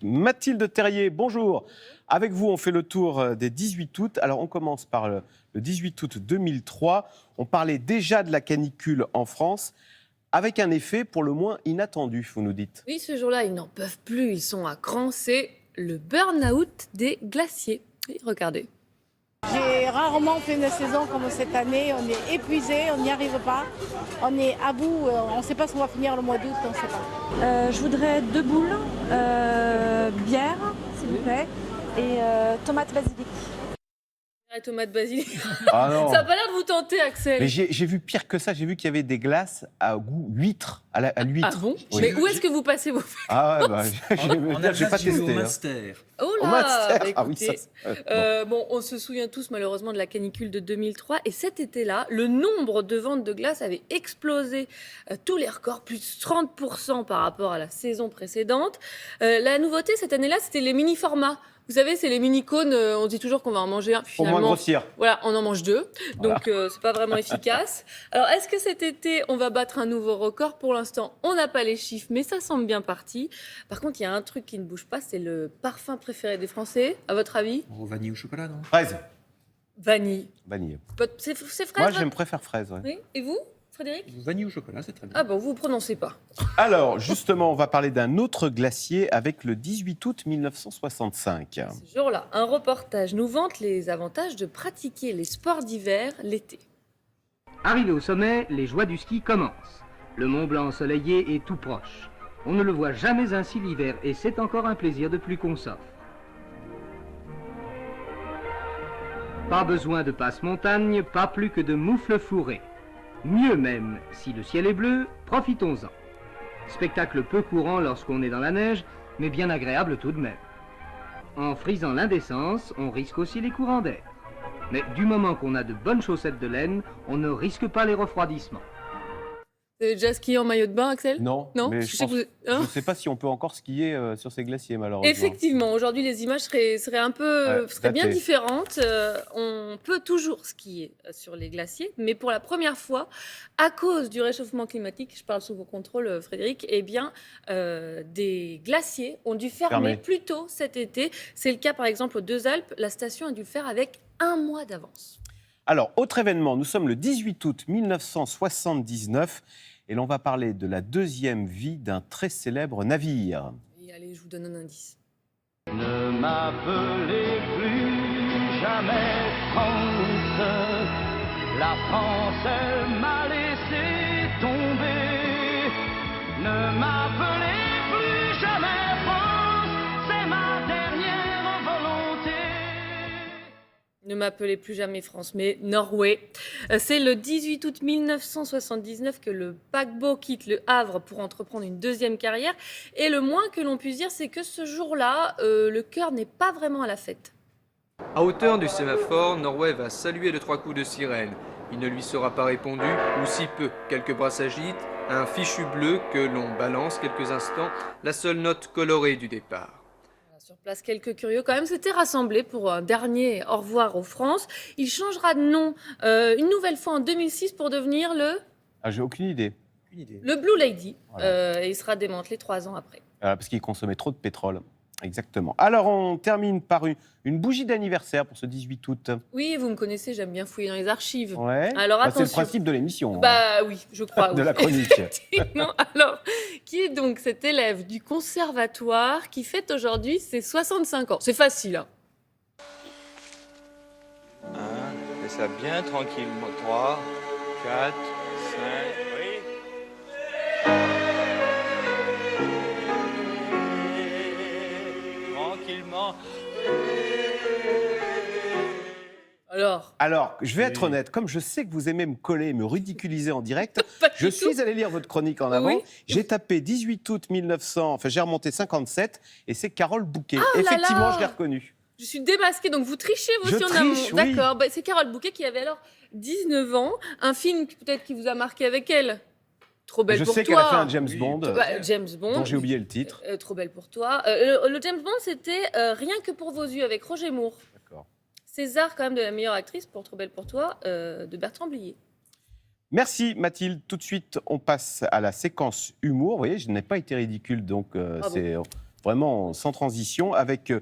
Mathilde Terrier, bonjour. Avec vous, on fait le tour des 18 août. Alors, on commence par le 18 août 2003. On parlait déjà de la canicule en France, avec un effet pour le moins inattendu, vous nous dites. Oui, ce jour-là, ils n'en peuvent plus, ils sont à cran, c'est le burn-out des glaciers. Oui, regardez. J'ai rarement fait une saison comme cette année, on est épuisé, on n'y arrive pas, on est à bout, on ne sait pas si on va finir le mois d'août, on ne sait pas. Je voudrais 2 boules, bière, s'il vous plaît, et tomates basilic. Tomate basilic. Ah non. Ça n'a pas l'air de vous tenter, Axel. Mais j'ai vu pire que ça, j'ai vu qu'il y avait des glaces à goût huître, à l'huître. Ah bon? Oui. Mais où est-ce que vous passez vos fêtes? Ah ouais, bah, j'ai pas testé. Au master. Oh Au là, master. bah, Ah oui, écoutez, ça. bon, on se souvient tous malheureusement de la canicule de 2003 et cet été-là, le nombre de ventes de glace avait explosé, tous les records, plus de 30% par rapport à la saison précédente. La nouveauté cette année-là, c'était les mini-formats. Vous savez, c'est les mini-cônes, on dit toujours qu'on va en manger un, puis Pour moins finalement, grossir. voilà, on en mange 2, Voilà. donc c'est pas vraiment efficace. Alors, est-ce que cet été, on va battre un nouveau record? Pour l'instant, on n'a pas les chiffres, mais ça semble bien parti. Par contre, il y a un truc qui ne bouge pas, c'est le parfum préféré des Français, à votre avis? Au vanille au chocolat, non? Fraise. Vanille. Vanille. C'est fraise? Moi, votre- préfère fraise. Ouais. Oui. Et vous, Frédéric? Vanille au chocolat, c'est très bien. Ah bon, vous ne prononcez pas. Alors, justement, on va parler d'un autre glacier avec le 18 août 1965. Ce jour-là, un reportage nous vante les avantages de pratiquer les sports d'hiver l'été. Arrivé au sommet, les joies du ski commencent. Le Mont Blanc ensoleillé est tout proche. On ne le voit jamais ainsi l'hiver et c'est encore un plaisir de plus qu'on s'offre. Pas besoin de passe-montagne, pas plus que de moufles fourrés. Mieux même, si le ciel est bleu, profitons-en. Spectacle peu courant lorsqu'on est dans la neige, mais bien agréable tout de même. En frisant l'indécence, on risque aussi les courants d'air. Mais du moment qu'on a de bonnes chaussettes de laine, on ne risque pas les refroidissements. Vous avez déjà skié en maillot de bain, Axel? Non, Non, mais je je sais que vous- hein ne sais pas si on peut encore skier sur ces glaciers, malheureusement. Effectivement, aujourd'hui, les images seraient un peu, Ouais, seraient bien datées. différentes. On peut toujours skier sur les glaciers, mais pour la première fois, à cause du réchauffement climatique, je parle sous vos contrôles, Frédéric, eh bien, des glaciers ont dû fermer Fermé. plus tôt cet été. C'est le cas, par exemple, aux Deux Alpes. La station a dû le faire avec 1 mois d'avance. Alors, autre événement, nous sommes le 18 août 1979 et l'on va parler de la deuxième vie d'un très célèbre navire. Et allez, je vous donne un indice. Ne m'appelez plus jamais France. La France, elle m'a laissé tomber. Ne m'appelez plus jamais France. C'est ma dernière volonté. Ne m'appelez plus jamais France, mais Norway. C'est le 18 août 1979 que le paquebot quitte le Havre pour entreprendre une deuxième carrière. Et le moins que l'on puisse dire, c'est que ce jour-là, le cœur n'est pas vraiment à la fête. À hauteur du sémaphore, Norway va saluer de 3 coups de sirène. Il ne lui sera pas répondu, ou si peu. Quelques bras s'agitent, un fichu bleu que l'on balance quelques instants, la seule note colorée du départ. Sur place, quelques curieux quand même s'étaient rassemblés pour un dernier au revoir aux France. Il changera de nom une nouvelle fois en 2006 pour devenir Ah, j'ai aucune idée. Une idée. le Blue Lady. Voilà. Et il sera démantelé 3 ans après. Parce qu'il consommait trop de pétrole. Exactement. Alors, on termine par une bougie d'anniversaire pour ce 18 août. Oui, vous me connaissez, j'aime bien fouiller dans les archives. Ouais. Alors Bah, c'est le attention. principe de l'émission. hein. Bah oui, je crois. De oui. la chronique. Effectivement. Alors, qui est donc cet élève du conservatoire qui fête aujourd'hui ses 65 ans? C'est facile, hein. Fais ça bien tranquillement. 3, 4, 5. Oui. Tranquillement. Alors, Je vais être honnête, comme je sais que vous aimez me coller, me ridiculiser en direct, pas du je tout. suis allé lire votre chronique en avant. Oui. J'ai tapé 18 août 1900, enfin j'ai remonté 57, et c'est Carole Bouquet. là Effectivement, là. je l'ai reconnue. Je suis démasquée, donc vous trichez vous Je aussi en triche, amont. oui. D'accord, bah, c'est Carole Bouquet qui avait alors 19 ans. Un film peut-être qui vous a marqué avec elle. Trop belle Je pour sais toi. qu'elle a fait un James Oui. Bond, James Bond. dont j'ai oublié le titre. Trop belle pour toi. Le James Bond, c'était Rien que pour vos yeux avec Roger Moore. D'accord. César, quand même, de la meilleure actrice pour Trop belle pour toi, de Bertrand Blier. Merci Mathilde. Tout de suite, on passe à la séquence humour. Vous voyez, je n'ai pas été ridicule, donc Bravo. c'est vraiment sans transition avec